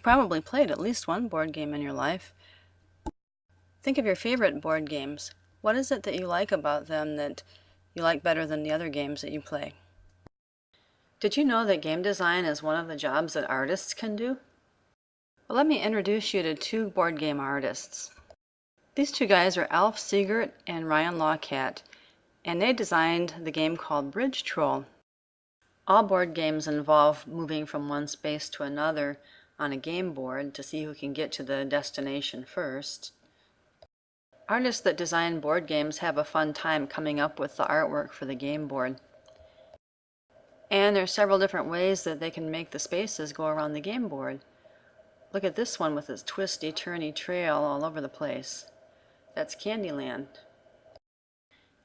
Probably played at least one board game in your life. Think of your favorite board games. What is it that you like about them that you like better than the other games that you play? Did you know that game design is one of the jobs that artists can do? Well, let me introduce you to two board game artists. These two guys are Alf Siegert and Ryan Lawcat, and they designed the game called Bridge Troll. All board games involve moving from one space to another on a game board to see who can get to the destination first. Artists that design board games have a fun time coming up with the artwork for the game board. And there are several different ways that they can make the spaces go around the game board. Look at this one with its twisty, turny trail all over the place. That's Candyland.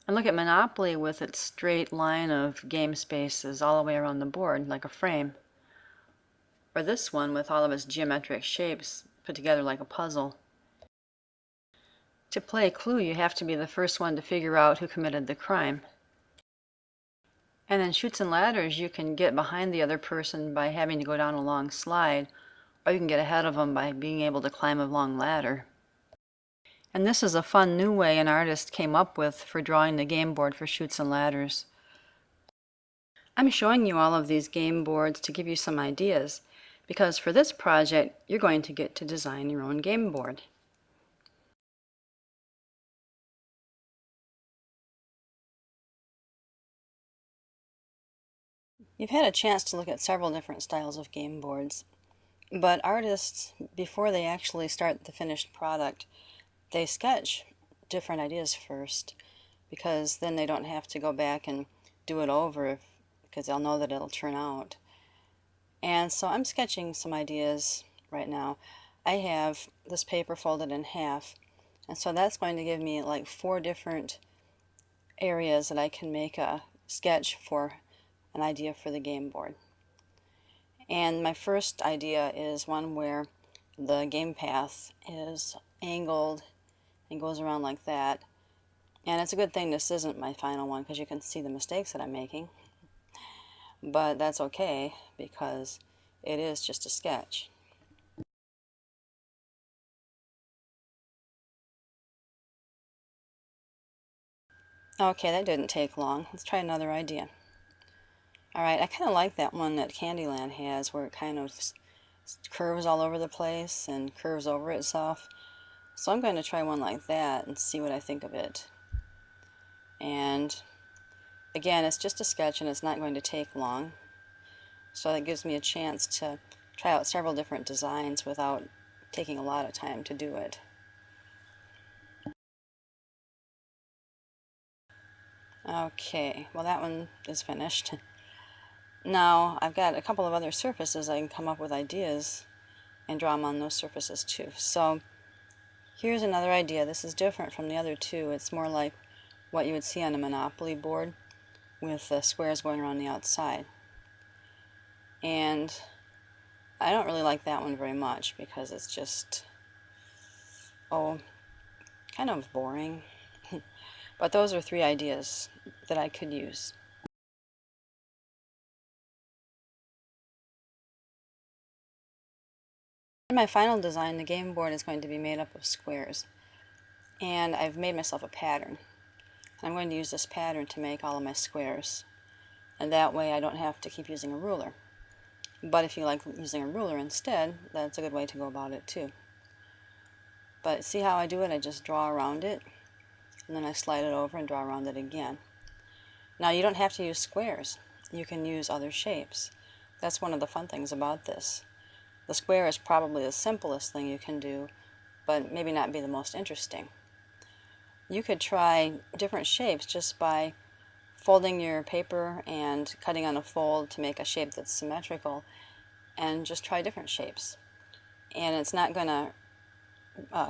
And look at Monopoly with its straight line of game spaces all the way around the board, like a frame. Or this one with all of its geometric shapes put together like a puzzle. To play Clue, you have to be the first one to figure out who committed the crime. And in Chutes and Ladders, you can get behind the other person by having to go down a long slide, or you can get ahead of them by being able to climb a long ladder. And this is a fun new way an artist came up with for drawing the game board for Chutes and Ladders. I'm showing you all of these game boards to give you some ideas, because for this project, you're going to get to design your own game board. You've had a chance to look at several different styles of game boards, but artists, before they actually start the finished product, they sketch different ideas first, because then they don't have to go back and do it over, because they'll know that it'll turn out. And so I'm sketching some ideas right now. I have this paper folded in half, and so that's going to give me like 4 different areas that I can make a sketch for an idea for the game board. And my first idea is one where the game path is angled and goes around like that. And it's a good thing this isn't my final one, because you can see the mistakes that I'm making. But that's okay, because it is just a sketch. Okay, that didn't take long. Let's try another idea. Alright, I kind of like that one that Candyland has, where it kind of curves all over the place and curves over itself. So I'm going to try one like that and see what I think of it. And again, it's just a sketch and it's not going to take long. So that gives me a chance to try out several different designs without taking a lot of time to do it. Okay, well that one is finished. Now I've got a couple of other surfaces I can come up with ideas and draw them on those surfaces too. So here's another idea. This is different from the other two. It's more like what you would see on a Monopoly board with the squares going around the outside. And I don't really like that one very much because it's just, kind of boring. But those are 3 ideas that I could use. In my final design, the game board is going to be made up of squares. And I've made myself a pattern. I'm going to use this pattern to make all of my squares. And that way I don't have to keep using a ruler. But if you like using a ruler instead, that's a good way to go about it too. But see how I do it? I just draw around it, and then I slide it over and draw around it again. Now you don't have to use squares. You can use other shapes. That's one of the fun things about this. The square is probably the simplest thing you can do, but maybe not be the most interesting. You could try different shapes just by folding your paper and cutting on a fold to make a shape that's symmetrical, and just try different shapes. And it's not going to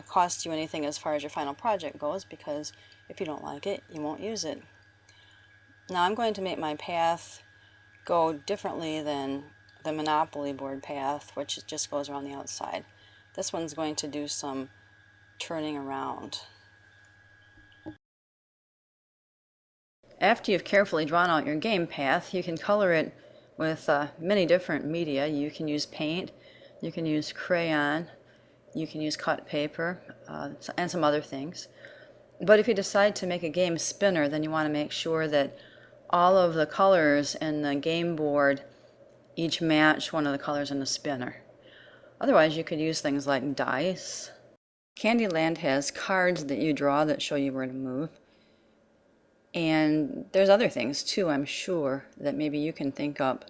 cost you anything as far as your final project goes, because if you don't like it, you won't use it. Now I'm going to make my path go differently than the Monopoly board path, which just goes around the outside. This one's going to do some turning around. After you've carefully drawn out your game path, you can color it with many different media. You can use paint, You can use crayon, you can use cut paper, and some other things. But if you decide to make a game spinner, then you want to make sure that all of the colors in the game board each match one of the colors in the spinner. Otherwise, you could use things like dice. Candyland has cards that you draw that show you where to move. And there's other things too, I'm sure, that maybe you can think up.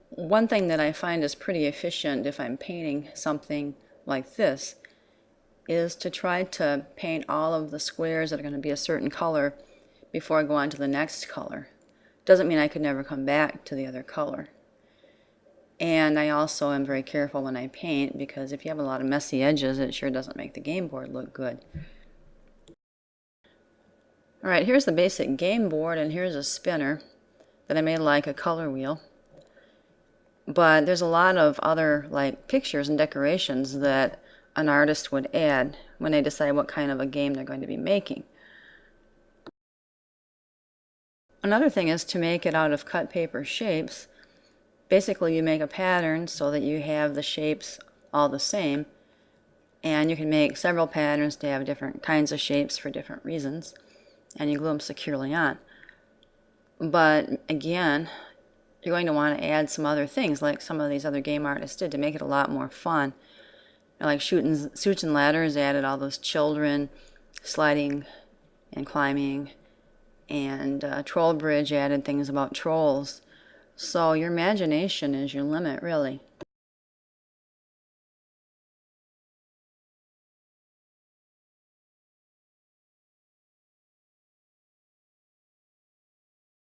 One thing that I find is pretty efficient if I'm painting something like this is to try to paint all of the squares that are going to be a certain color before I go on to the next color. Doesn't mean I could never come back to the other color. And I also am very careful when I paint, because if you have a lot of messy edges, it sure doesn't make the game board look good. Alright, here's the basic game board, and here's a spinner that I made like a color wheel. But there's a lot of other like pictures and decorations that an artist would add when they decide what kind of a game they're going to be making. Another thing is to make it out of cut paper shapes. Basically, you make a pattern so that you have the shapes all the same, and you can make several patterns to have different kinds of shapes for different reasons, and you glue them securely on. But again, you're going to want to add some other things like some of these other game artists did to make it a lot more fun. Like Chutes and Ladders added all those children sliding and climbing, and Troll Bridge added things about trolls. So your imagination is your limit, really.